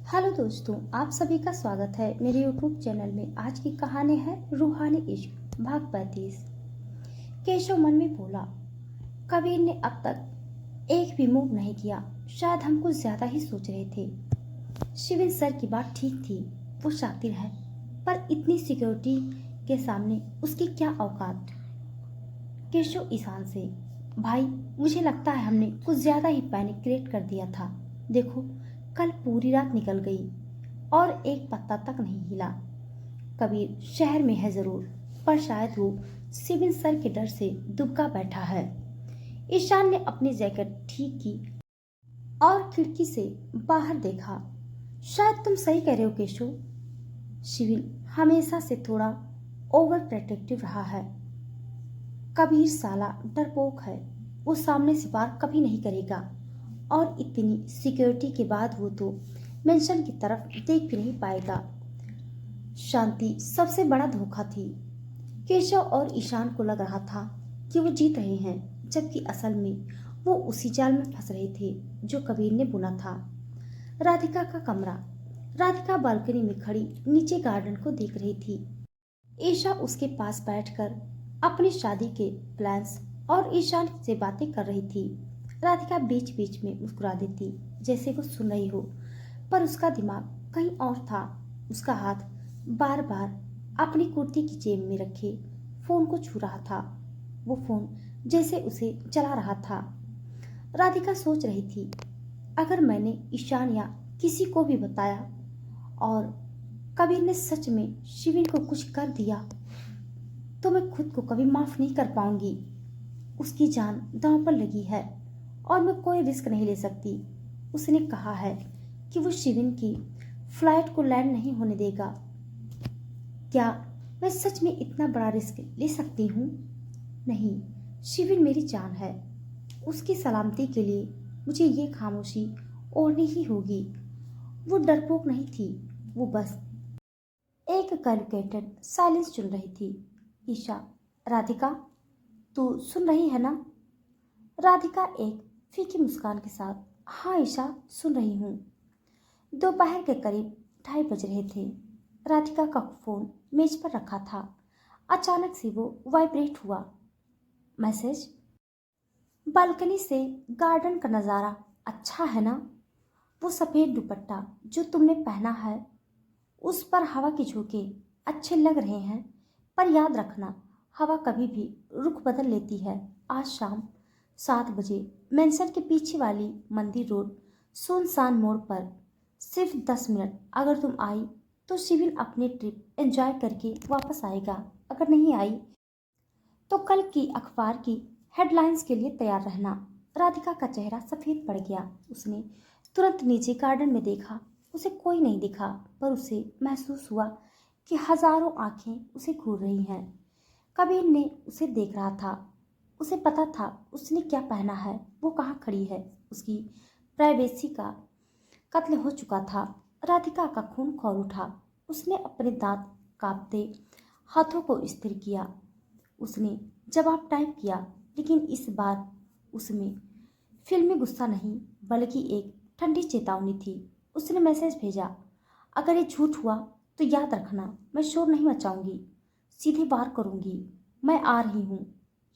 Hello दोस्तों, आप सभी का स्वागत है मेरे यूट्यूब चैनल में। आज की कहानी है रूहानी इश्क भाग 35। केशव मन में बोला, कबीर ने अब तक एक भी मूव नहीं किया। शायद हम कुछ ज्यादा ही सोच रहे थे। शिविन सर की बात ठीक थी, वो शातिर है, पर इतनी सिक्योरिटी के सामने उसकी क्या औकात। केशव ईशान से, भाई मुझे लगता है हमने कुछ ज्यादा ही पैनिक क्रिएट कर दिया था। देखो, कल पूरी रात निकल गई और एक पत्ता तक नहीं हिला। कबीर शहर में है जरूर, पर शायद वो सिविल सर के डर से दुबका बैठा है। ईशान ने अपनी जैकेट ठीक की और खिड़की से बाहर देखा। शायद तुम सही कह रहे हो केशव। शिविल हमेशा से थोड़ा ओवर प्रोटेक्टिव रहा है। कबीर साला डरपोक है, वो सामने से वार कभी नहीं करेगा। और इतनी सिक्योरिटी के बाद वो तो मेंशन की तरफ देख भी नहीं पाएगा। शांति सबसे बड़ा धोखा थी। केशव और ईशान को लग रहा था कि वो जीत रहे हैं, जबकि असल में वो उसी जाल में फंस रहे थे जो कबीर ने बुना था। राधिका का कमरा। राधिका बालकनी में खड़ी नीचे गार्डन को देख रही थी। ईशा उसके पास बैठकर अपनी शादी के प्लान्स और ईशान से बातें कर रही थी। राधिका बीच बीच में मुस्कुरा देती जैसे वो सुन रही हो, पर उसका दिमाग कहीं और था। उसका हाथ बार बार अपनी कुर्ती की जेब में रखे फोन को छू रहा था। वो फोन जैसे उसे जला रहा था। राधिका सोच रही थी, अगर मैंने ईशान या किसी को भी बताया और कबीर ने सच में शिविन को कुछ कर दिया तो मैं खुद को कभी माफ नहीं कर पाऊंगी। उसकी जान दांव पर लगी है और मैं कोई रिस्क नहीं ले सकती। उसने कहा है कि वो शिविन की फ्लाइट को लैंड नहीं होने देगा। क्या मैं सच में इतना बड़ा रिस्क ले सकती हूँ? नहीं, शिविन मेरी जान है। उसकी सलामती के लिए मुझे ये खामोशी ओढ़नी ही होगी। वो डरपोक नहीं थी, वो बस एक कैलकुलेटेड साइलेंस चुन रही थी। ईशा, राधिका, तू सुन रही है ना? राधिका एक फीकी मुस्कान के साथ, हाँ ईशा, सुन रही हूँ। दोपहर के करीब 2:30 बज रहे थे। राधिका का फोन मेज पर रखा था। अचानक से वो वाइब्रेट हुआ। मैसेज। बालकनी से गार्डन का नज़ारा अच्छा है ना? वो सफ़ेद दुपट्टा जो तुमने पहना है उस पर हवा के झोंके अच्छे लग रहे हैं, पर याद रखना हवा कभी भी रुख बदल लेती है। आज शाम 7 बजे मेंशन के पीछे वाली मंदिर रोड सुनसान मोड़ पर सिर्फ 10 मिनट अगर तुम आई तो शिविन अपनी ट्रिप एंजॉय करके वापस आएगा। अगर नहीं आई तो कल की अखबार की हेडलाइंस के लिए तैयार रहना। राधिका का चेहरा सफेद पड़ गया। उसने तुरंत नीचे गार्डन में देखा। उसे कोई नहीं दिखा, पर उसे महसूस हुआ कि हजारों आंखें उसे घूर रही हैं। कबीर ने उसे देख रहा था। उसे पता था उसने क्या पहना है, वो कहाँ खड़ी है। उसकी प्राइवेसी का कत्ल हो चुका था। राधिका का खून खौल उठा। उसने अपने दांत कांपते हाथों को स्थिर किया। उसने जवाब टाइप किया, लेकिन इस बार उसमें फिल्मी गुस्सा नहीं बल्कि एक ठंडी चेतावनी थी। उसने मैसेज भेजा, अगर ये झूठ हुआ तो याद रखना मैं शोर नहीं मचाऊंगी, सीधे वार करूंगी, मैं आ रही हूँ।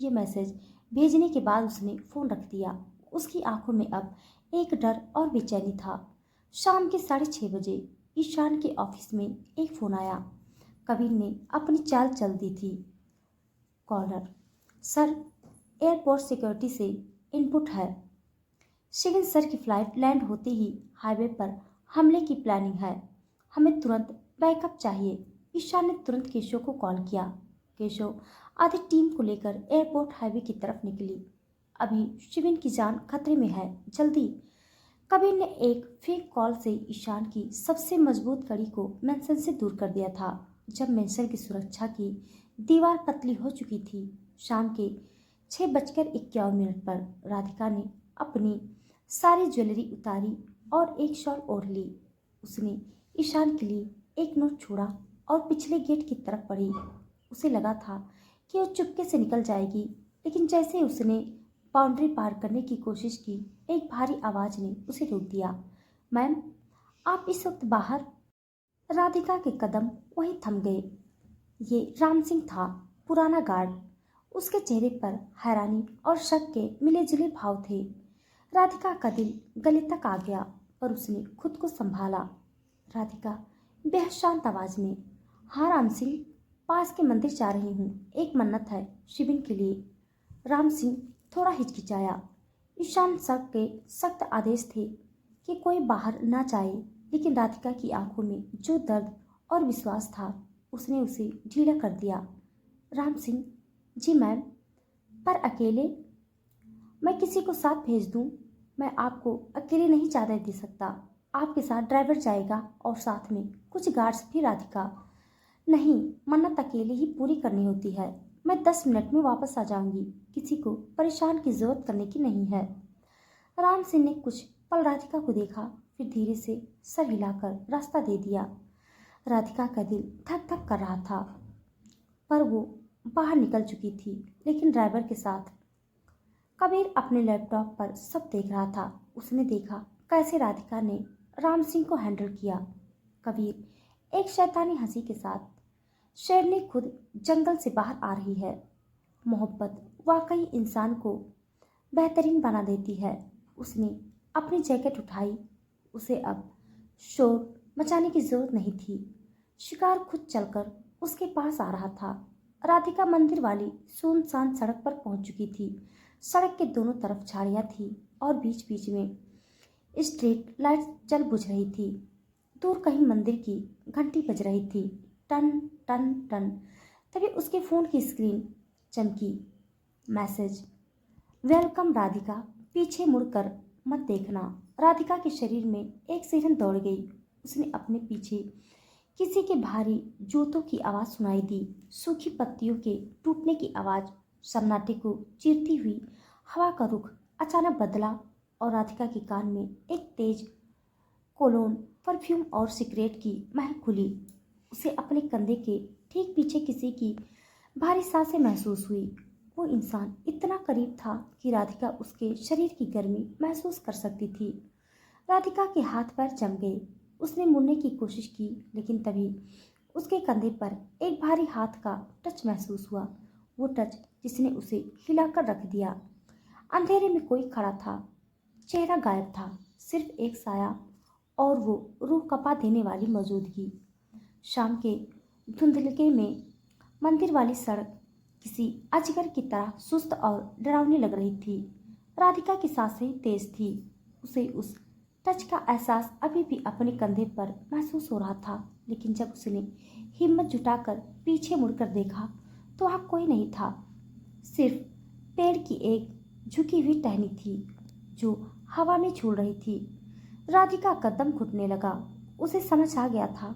ये मैसेज भेजने के बाद उसने फ़ोन रख दिया। उसकी आंखों में अब एक डर और बेचैनी था। शाम के 6:30 बजे ईशान के ऑफिस में एक फ़ोन आया। कबीर ने अपनी चाल चल दी थी। कॉलर, सर, एयरपोर्ट सिक्योरिटी से इनपुट है। शिविन सर की फ्लाइट लैंड होते ही हाईवे पर हमले की प्लानिंग है। हमें तुरंत बैकअप चाहिए। ईशान ने तुरंत केशव को कॉल किया। केशव आधी टीम को लेकर एयरपोर्ट हाईवे की तरफ निकली। अभी शिविन की जान खतरे में है, जल्दी। कबीर ने एक फेक कॉल से ईशान की सबसे मजबूत कड़ी को मेंशन से दूर कर दिया था। जब मेंशन की सुरक्षा की दीवार पतली हो चुकी थी, शाम के 6:51 पर राधिका ने अपनी सारी ज्वेलरी उतारी और एक शॉल ओढ़ ली। उसने ईशान के लिए एक नोट छोड़ा और पिछले गेट की तरफ बढ़ी। उसे लगा था कि वो चुपके से निकल जाएगी, लेकिन जैसे उसने बाउंड्री पार करने की कोशिश की, एक भारी आवाज ने उसे रोक दिया। मैम, आप इस वक्त बाहर? राधिका के कदम वहीं थम गए। ये राम सिंह था, पुराना गार्ड। उसके चेहरे पर हैरानी और शक के मिले जुले भाव थे। राधिका का दिल गले तक आ गया, पर उसने खुद को संभाला। राधिका बेहद शांत आवाज में, हाँ राम सिंह, पास के मंदिर जा रही हूँ, एक मन्नत है शिविन के लिए। राम सिंह थोड़ा हिचकिचाया। ईशान सर के सख्त आदेश थे कि कोई बाहर ना जाए, लेकिन राधिका की आंखों में जो दर्द और विश्वास था, उसने उसे ढीला कर दिया। राम सिंह, जी मैम, पर अकेले? मैं किसी को साथ भेज दूं? मैं आपको अकेले नहीं जाने दे सकता। आपके साथ ड्राइवर जाएगा और साथ में कुछ गार्ड्स भी। राधिका, नहीं, मन्नत अकेले ही पूरी करनी होती है। मैं 10 मिनट में वापस आ जाऊंगी, किसी को परेशान की जरूरत करने की नहीं है। राम सिंह ने कुछ पल राधिका को देखा, फिर धीरे से सर हिलाकर रास्ता दे दिया। राधिका का दिल धक धक कर रहा था, पर वो बाहर निकल चुकी थी, लेकिन ड्राइवर के साथ। कबीर अपने लैपटॉप पर सब देख रहा था। उसने देखा कैसे राधिका ने राम सिंह को हैंडल किया। कबीर एक शैतानी हंसी के साथ, शेरनी खुद जंगल से बाहर आ रही है। मोहब्बत वाकई इंसान को बेहतरीन बना देती है। उसने अपनी जैकेट उठाई। उसे अब शोर मचाने की जरूरत नहीं थी। शिकार खुद चलकर उसके पास आ रहा था। राधिका मंदिर वाली सुनसान सड़क पर पहुंच चुकी थी। सड़क के दोनों तरफ झाड़ियां थी और बीच बीच में स्ट्रीट लाइट जल बुझ रही थी। दूर कहीं मंदिर की घंटी बज रही थी, टन टन टन। तभी उसके फोन की स्क्रीन चमकी। मैसेज, वेलकम राधिका, पीछे मुड़कर मत देखना। राधिका के शरीर में एक सिरन दौड़ गई। उसने अपने पीछे किसी के भारी जूतों की आवाज सुनाई दी, सूखी पत्तियों के टूटने की आवाज। सन्नाटे को चीरती हुई हवा का रुख अचानक बदला और राधिका के कान में एक तेज कोलोन, परफ्यूम और सिगरेट की महक खुली। उसे अपने कंधे के ठीक पीछे किसी की भारी सांसें महसूस हुई। वो इंसान इतना करीब था कि राधिका उसके शरीर की गर्मी महसूस कर सकती थी। राधिका के हाथ पैर जम गए। उसने मुड़ने की कोशिश की, लेकिन तभी उसके कंधे पर एक भारी हाथ का टच महसूस हुआ। वो टच जिसने उसे हिलाकर रख दिया। अंधेरे में कोई खड़ा था। चेहरा गायब था, सिर्फ एक साया और वो रूह कपा देने वाली मौजूदगी। शाम के धुंधलके में मंदिर वाली सड़क किसी अजगर की तरह सुस्त और डरावनी लग रही थी। राधिका की सांसें तेज थी। उसे उस टच का एहसास अभी भी अपने कंधे पर महसूस हो रहा था, लेकिन जब उसने हिम्मत जुटाकर पीछे मुड़कर देखा तो वहां कोई नहीं था। सिर्फ पेड़ की एक झुकी हुई टहनी थी जो हवा में झूल रही थी। राधिका का दम घुटने लगा। उसे समझ आ गया था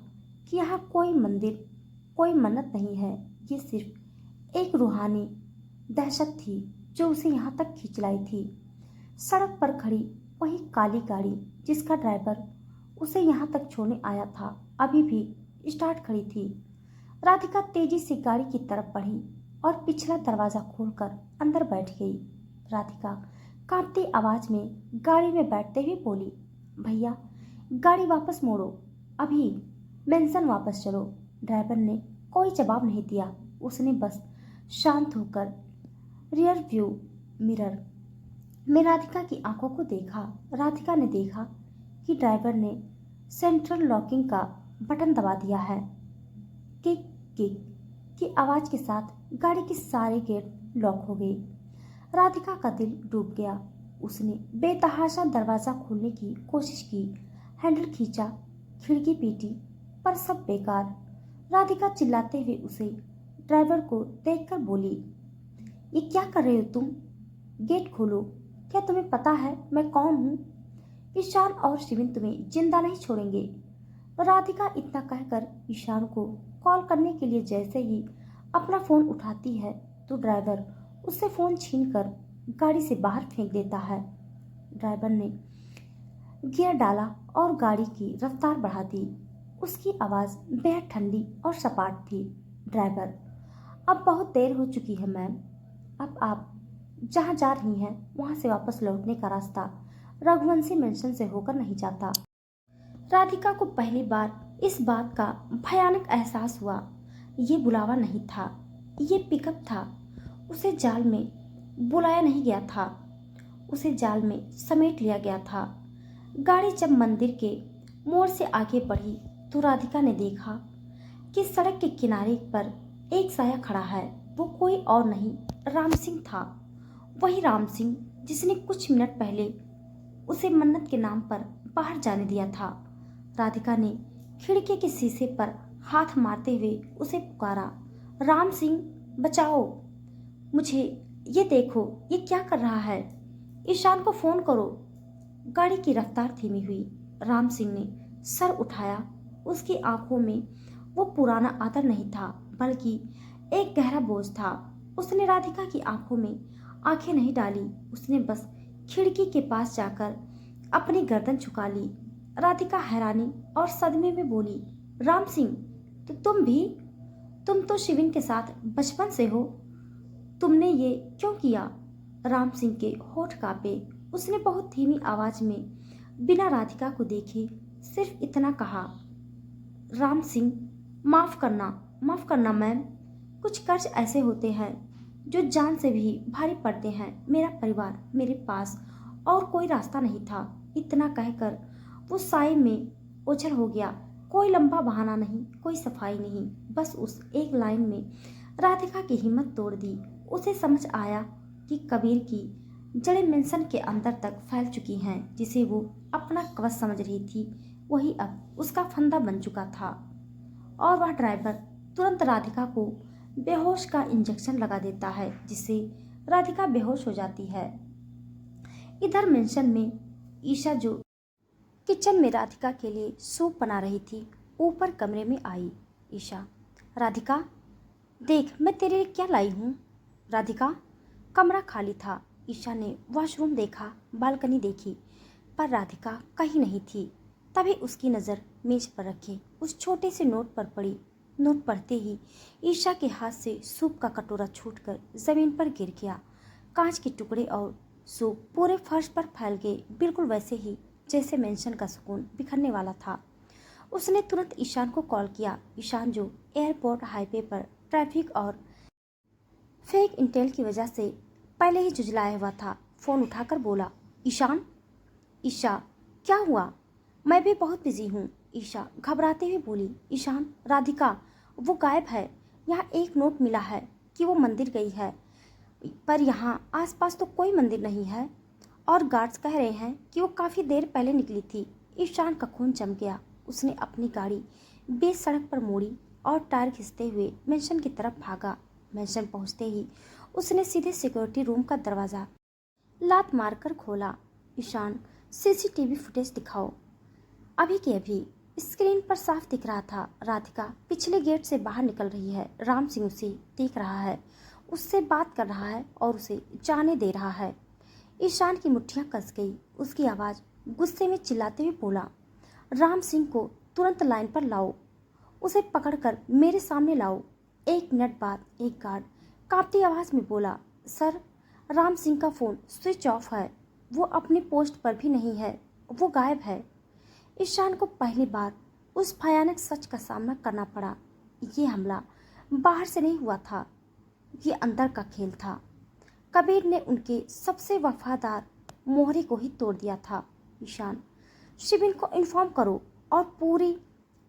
कि यहाँ कोई मंदिर, कोई मन्नत नहीं है। ये सिर्फ एक रूहानी दहशत थी जो उसे यहाँ तक खींच लाई थी। सड़क पर खड़ी वही काली गाड़ी जिसका ड्राइवर उसे यहाँ तक छोड़ने आया था, अभी भी स्टार्ट खड़ी थी। राधिका तेजी से गाड़ी की तरफ बढ़ी और पिछला दरवाजा खोलकर अंदर बैठ गई। राधिका कांपती आवाज में गाड़ी में बैठते हुए बोली, भैया, गाड़ी वापस मोड़ो, अभी मेंशन वापस चलो। ड्राइवर ने कोई जवाब नहीं दिया। उसने बस शांत होकर रियर व्यू मिरर में राधिका की आंखों को देखा। राधिका ने देखा कि ड्राइवर ने सेंट्रल लॉकिंग का बटन दबा दिया है। किक किक की आवाज के साथ गाड़ी के सारे गेट लॉक हो गए। राधिका का दिल डूब गया। उसने बेतहाशा दरवाजा खोलने की कोशिश की, हैंडल खींचा, खिड़की पीटी, पर सब बेकार। राधिका चिल्लाते हुए उसे ड्राइवर को देखकर बोली, ये क्या कर रहे हो तुम? गेट खोलो। क्या तुम्हें पता है मैं कौन हूँ? ईशान और शिविन तुम्हें जिंदा नहीं छोड़ेंगे। राधिका इतना कहकर ईशान को कॉल करने के लिए जैसे ही अपना फोन उठाती है तो ड्राइवर उससे फोन छीनकर गाड़ी से बाहर फेंक देता है। ड्राइवर ने गियर डाला और गाड़ी की रफ्तार बढ़ा दी। उसकी आवाज बेहद ठंडी और सपाट थी। ड्राइवर, अब बहुत देर हो चुकी है मैम। अब आप जहाँ जा रही हैं वहां से वापस लौटने का रास्ता रघुवंशी मेंशन से होकर नहीं जाता। राधिका को पहली बार इस बात का भयानक एहसास हुआ। ये बुलावा नहीं था, ये पिकअप था। उसे जाल में बुलाया नहीं गया था, उसे जाल में समेट लिया गया था। गाड़ी जब मंदिर के मोड़ से आगे बढ़ी तो राधिका ने देखा कि सड़क के किनारे पर एक साया खड़ा है। वो कोई और नहीं, राम सिंह था। वही राम सिंह जिसने कुछ मिनट पहले उसे मन्नत के नाम पर बाहर जाने दिया था। राधिका ने खिड़की के शीशे पर हाथ मारते हुए उसे पुकारा, राम सिंह बचाओ मुझे, ये देखो ये क्या कर रहा है, ईशान को फोन करो। गाड़ी की रफ्तार धीमी हुई। राम सिंह ने सर उठाया। उसकी आंखों में वो पुराना आदर नहीं था, बल्कि एक गहरा बोझ था। उसने राधिका की आंखों में आंखें नहीं डाली, उसने बस खिड़की के पास जाकर अपनी गर्दन झुका ली। राधिका हैरानी और सदमे में बोली, राम सिंह तो तुम भी? तुम तो शिविन के साथ बचपन से हो, तुमने ये क्यों किया? राम सिंह के होठ कांपे। उसने बहुत धीमी आवाज में बिना राधिका को देखे सिर्फ इतना कहा, राम सिंह माफ करना मैम। कुछ कर्ज ऐसे होते हैं जो जान से भी भारी पड़ते हैं। मेरा परिवार, मेरे पास और कोई रास्ता नहीं था। इतना कहकर वो साए में ओझल हो गया। कोई लंबा बहाना नहीं, कोई सफाई नहीं, बस उस एक लाइन में राधिका की हिम्मत तोड़ दी। उसे समझ आया कि कबीर की जड़ें मेंशन के अंदर तक फैल चुकी हैं। जिसे वो अपना कवच समझ रही थी, वही अब उसका फंदा बन चुका था। और वह ड्राइवर तुरंत राधिका को बेहोश का इंजेक्शन लगा देता है, जिससे राधिका बेहोश हो जाती है। इधर मेंशन में ईशा, जो किचन में राधिका के लिए सूप बना रही थी, ऊपर कमरे में आई। ईशा, राधिका देख मैं तेरे लिए क्या लाई हूँ। राधिका, कमरा खाली था। ईशा ने वॉशरूम देखा, बालकनी देखी, पर राधिका कहीं नहीं थी। तभी उसकी नज़र मेज पर रखे उस छोटे से नोट पर पड़ी। नोट पढ़ते ही ईशा के हाथ से सूप का कटोरा छूटकर जमीन पर गिर गया। कांच के टुकड़े और सूप पूरे फर्श पर फैल गए, बिल्कुल वैसे ही जैसे मेंशन का सुकून बिखरने वाला था। उसने तुरंत ईशान को कॉल किया। ईशान, जो एयरपोर्ट हाईवे पर ट्रैफिक और फेक इंटेल की वजह से पहले ही जुझलाया हुआ था, फोन उठाकर बोला, ईशान। ईशा, क्या हुआ? मैं भी बहुत बिजी हूँ। ईशा घबराते हुए बोली, ईशान, राधिका वो गायब है। यहाँ एक नोट मिला है कि वो मंदिर गई है, पर यहाँ आसपास तो कोई मंदिर नहीं है और गार्ड्स कह रहे हैं कि वो काफ़ी देर पहले निकली थी। ईशान का खून जम गया। उसने अपनी गाड़ी बीच सड़क पर मोड़ी और टायर खींचते हुए मेंशन की तरफ भागा। मेंशन पहुँचते ही उसने सीधे सिक्योरिटी रूम का दरवाज़ा लात मारकर खोला। ईशान, सीसीटीवी फुटेज दिखाओ। अभी के अभी स्क्रीन पर साफ दिख रहा था, राधिका पिछले गेट से बाहर निकल रही है। राम सिंह उसे देख रहा है, उससे बात कर रहा है और उसे जाने दे रहा है। ईशान की मुट्ठियां कस गई। उसकी आवाज़ गुस्से में चिल्लाते हुए बोला, राम सिंह को तुरंत लाइन पर लाओ, उसे पकड़कर मेरे सामने लाओ। 1 मिनट बाद एक गार्ड कांपती आवाज़ में बोला, सर, राम सिंह का फ़ोन स्विच ऑफ है, वो अपनी पोस्ट पर भी नहीं है, वो गायब है। ईशान को पहली बार उस भयानक सच का सामना करना पड़ा। ये हमला बाहर से नहीं हुआ था, ये अंदर का खेल था। कबीर ने उनके सबसे वफादार मोहरे को ही तोड़ दिया था। ईशान, शिविन को इन्फॉर्म करो और पूरी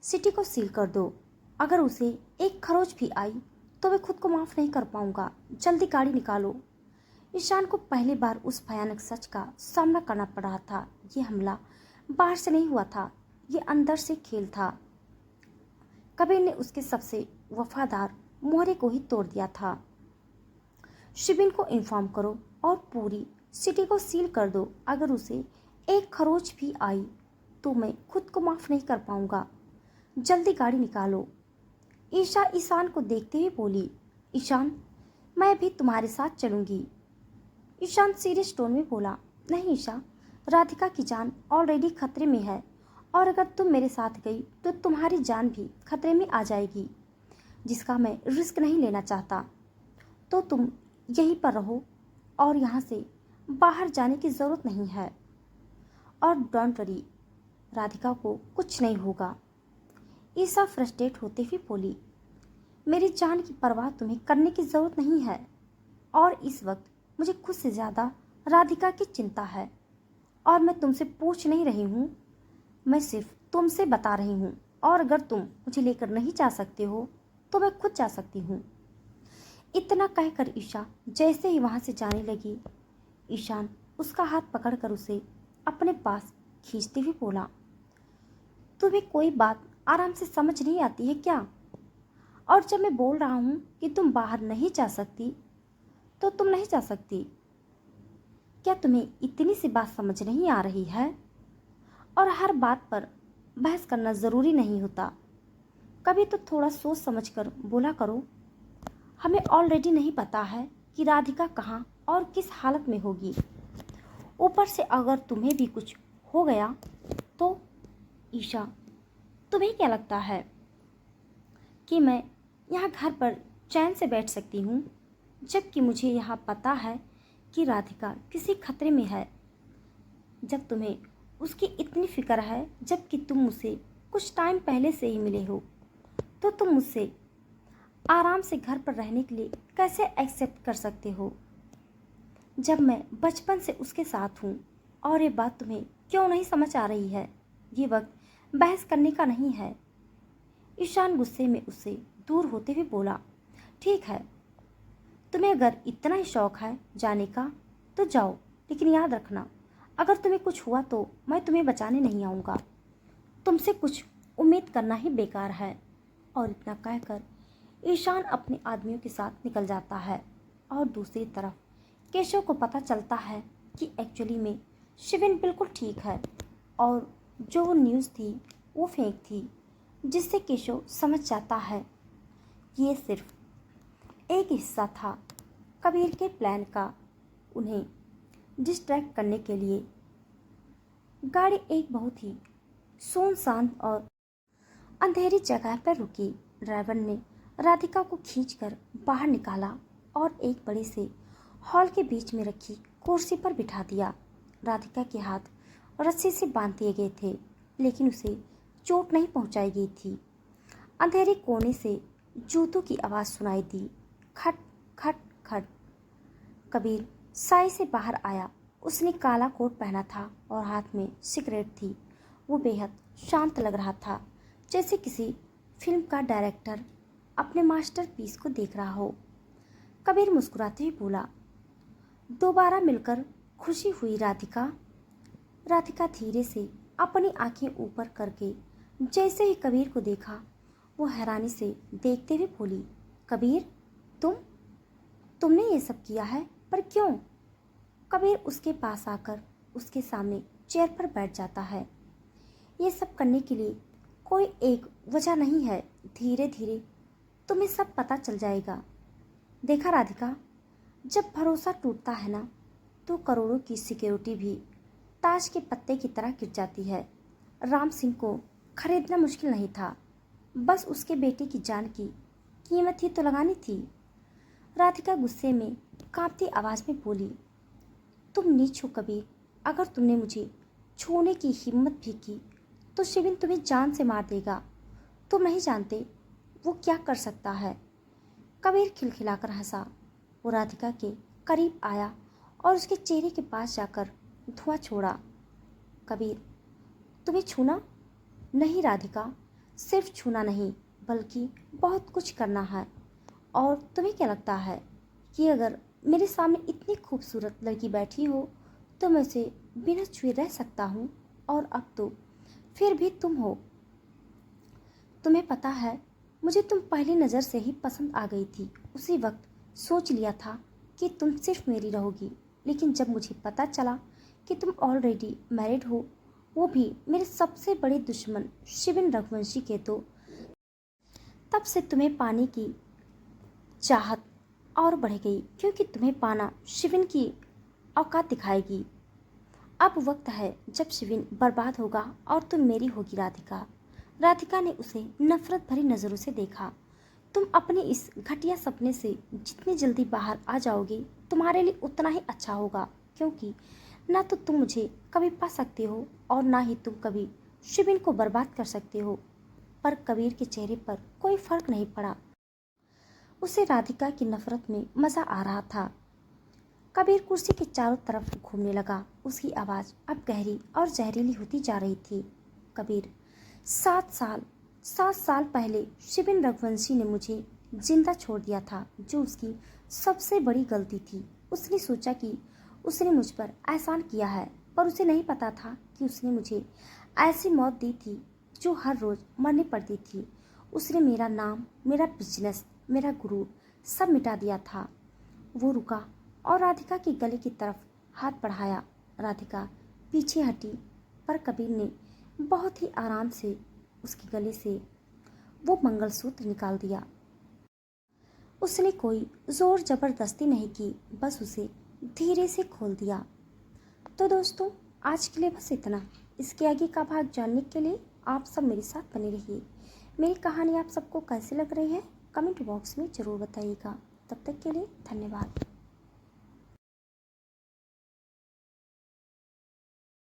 सिटी को सील कर दो। अगर उसे एक खरोच भी आई तो मैं खुद को माफ़ नहीं कर पाऊंगा। जल्दी गाड़ी निकालो। ईशान को पहली बार उस भयानक सच का सामना करना पड़ रहा था। ये हमला बाहर से नहीं हुआ था, ये अंदर से खेल था। कबीर ने उसके सबसे वफादार मोहरे को ही तोड़ दिया था। शिविन को इन्फॉर्म करो और पूरी सिटी को सील कर दो। अगर उसे एक खरोच भी आई तो मैं खुद को माफ़ नहीं कर पाऊंगा। जल्दी गाड़ी निकालो। ईशा ईशान को देखते हुए बोली, ईशान, मैं भी तुम्हारे साथ चलूंगी। ईशान सीरियस टोन में बोला, नहीं ईशा, राधिका की जान ऑलरेडी खतरे में है और अगर तुम मेरे साथ गई तो तुम्हारी जान भी खतरे में आ जाएगी, जिसका मैं रिस्क नहीं लेना चाहता। तो तुम यहीं पर रहो और यहाँ से बाहर जाने की ज़रूरत नहीं है। और डोंट वरी, राधिका को कुछ नहीं होगा। ईशा फ्रस्ट्रेट होते हुए बोली, मेरी जान की परवाह तुम्हें करने की ज़रूरत नहीं है, और इस वक्त मुझे खुद से ज़्यादा राधिका की चिंता है। और मैं तुमसे पूछ नहीं रही हूँ, मैं सिर्फ तुमसे बता रही हूँ, और अगर तुम मुझे लेकर नहीं जा सकते हो तो मैं खुद जा सकती हूँ। इतना कहकर ईशा जैसे ही वहाँ से जाने लगी, ईशान उसका हाथ पकड़कर उसे अपने पास खींचते हुए बोला, तुम्हें कोई बात आराम से समझ नहीं आती है क्या? और जब मैं बोल रहा हूँ कि तुम बाहर नहीं जा सकती तो तुम नहीं जा सकती। क्या तुम्हें इतनी सी बात समझ नहीं आ रही है? और हर बात पर बहस करना ज़रूरी नहीं होता, कभी तो थोड़ा सोच समझ कर बोला करो। हमें ऑलरेडी नहीं पता है कि राधिका कहाँ और किस हालत में होगी। ऊपर से अगर तुम्हें भी कुछ हो गया तो ईशा, तुम्हें क्या लगता है कि मैं यहाँ घर पर चैन से बैठ सकती हूँ, जबकि मुझे यहाँ पता है कि राधिका किसी खतरे में है। जब तुम्हें उसकी इतनी फिक्र है, जबकि तुम मुझसे कुछ टाइम पहले से ही मिले हो, तो तुम मुझसे आराम से घर पर रहने के लिए कैसे एक्सेप्ट कर सकते हो, जब मैं बचपन से उसके साथ हूँ। और ये बात तुम्हें क्यों नहीं समझ आ रही है? ये वक्त बहस करने का नहीं है। ईशान गुस्से में उससे दूर होते हुए बोला, ठीक है, तुम्हें अगर इतना ही शौक है जाने का तो जाओ, लेकिन याद रखना, अगर तुम्हें कुछ हुआ तो मैं तुम्हें बचाने नहीं आऊँगा। तुमसे कुछ उम्मीद करना ही बेकार है। और इतना कहकर ईशान अपने आदमियों के साथ निकल जाता है। और दूसरी तरफ केशव को पता चलता है कि एक्चुअली में शिविन बिल्कुल ठीक है, और जो वो न्यूज़ थी वो फेक थी, जिससे केशव समझ जाता है कि ये सिर्फ एक हिस्सा था कबीर के प्लान का, उन्हें डिस्ट्रैक्ट करने के लिए। गाड़ी एक बहुत ही सुनसान और अंधेरी जगह पर रुकी। ड्राइवर ने राधिका को खींचकर बाहर निकाला और एक बड़े से हॉल के बीच में रखी कुर्सी पर बिठा दिया। राधिका के हाथ रस्सी से बांध दिए गए थे, लेकिन उसे चोट नहीं पहुंचाई गई थी। अंधेरे कोने से जूतों की आवाज़ सुनाई दी, खट खट खट। कबीर साई से बाहर आया। उसने काला कोट पहना था और हाथ में सिगरेट थी। वो बेहद शांत लग रहा था, जैसे किसी फिल्म का डायरेक्टर अपने मास्टरपीस को देख रहा हो। कबीर मुस्कुराते हुए बोला, दोबारा मिलकर खुशी हुई राधिका। राधिका धीरे से अपनी आंखें ऊपर करके जैसे ही कबीर को देखा, वो हैरानी से देखते हुए बोली, कबीर, तुमने ये सब किया है, पर क्यों? कबीर उसके पास आकर उसके सामने चेयर पर बैठ जाता है। ये सब करने के लिए कोई एक वजह नहीं है, धीरे धीरे तुम्हें सब पता चल जाएगा। देखा राधिका, जब भरोसा टूटता है ना, तो करोड़ों की सिक्योरिटी भी ताश के पत्ते की तरह गिर जाती है। राम सिंह को खरीदना मुश्किल नहीं था, बस उसके बेटे की जान की कीमत ही तो लगानी थी। राधिका गुस्से में कांपती आवाज़ में बोली, तुम नीच हो कबीर। अगर तुमने मुझे छूने की हिम्मत भी की तो शिविन तुम्हें जान से मार देगा। तुम नहीं जानते वो क्या कर सकता है। कबीर खिलखिलाकर हंसा। वो राधिका के करीब आया और उसके चेहरे के पास जाकर धुआं छोड़ा। कबीर, तुम्हें छूना? नहीं राधिका, सिर्फ छूना नहीं, बल्कि बहुत कुछ करना है। और तुम्हें क्या लगता है कि अगर मेरे सामने इतनी खूबसूरत लड़की बैठी हो तो मैं उसे बिना छुए रह सकता हूँ? और अब तो फिर भी तुम हो। तुम्हें पता है, मुझे तुम पहली नज़र से ही पसंद आ गई थी। उसी वक्त सोच लिया था कि तुम सिर्फ मेरी रहोगी, लेकिन जब मुझे पता चला कि तुम ऑलरेडी मैरिड हो, वो भी मेरे सबसे बड़े दुश्मन शिविन रघुवंशी के, तो तब से तुम्हें पाने की चाहत और बढ़ गई, क्योंकि तुम्हें पाना शिविन की औकात दिखाएगी। अब वक्त है जब शिविन बर्बाद होगा और तुम मेरी होगी राधिका। राधिका ने उसे नफरत भरी नज़रों से देखा। तुम अपने इस घटिया सपने से जितनी जल्दी बाहर आ जाओगे, तुम्हारे लिए उतना ही अच्छा होगा, क्योंकि ना तो तुम मुझे कभी पा सकते हो और ना ही तुम कभी शिबिन को बर्बाद कर सकते हो। पर कबीर के चेहरे पर कोई फर्क नहीं पड़ा। उसे राधिका की नफरत में मजा आ रहा था। कबीर कुर्सी के चारों तरफ घूमने लगा। उसकी आवाज अब गहरी और जहरीली होती जा रही थी। कबीर, 7 साल पहले शिबिन रघुवंशी ने मुझे जिंदा छोड़ दिया था, जो उसकी सबसे बड़ी गलती थी। उसने सोचा कि उसने मुझ पर एहसान किया है, पर उसे नहीं पता था कि उसने मुझे ऐसी मौत दी थी जो हर रोज मरनी पड़ती थी। उसने मेरा नाम, मेरा बिजनेस, मेरा गुरु सब मिटा दिया था। वो रुका और राधिका के गले की तरफ हाथ बढ़ाया। राधिका पीछे हटी, पर कबीर ने बहुत ही आराम से उसके गले से वो मंगलसूत्र निकाल दिया। उसने कोई जोर जबरदस्ती नहीं की, बस उसे धीरे से खोल दिया। तो दोस्तों, आज के लिए बस इतना। इसके आगे का भाग जानने के लिए आप सब मेरे साथ बने रहिए। मेरी कहानी आप सबको कैसी लग रही है कमेंट बॉक्स में ज़रूर बताइएगा। तब तक के लिए धन्यवाद।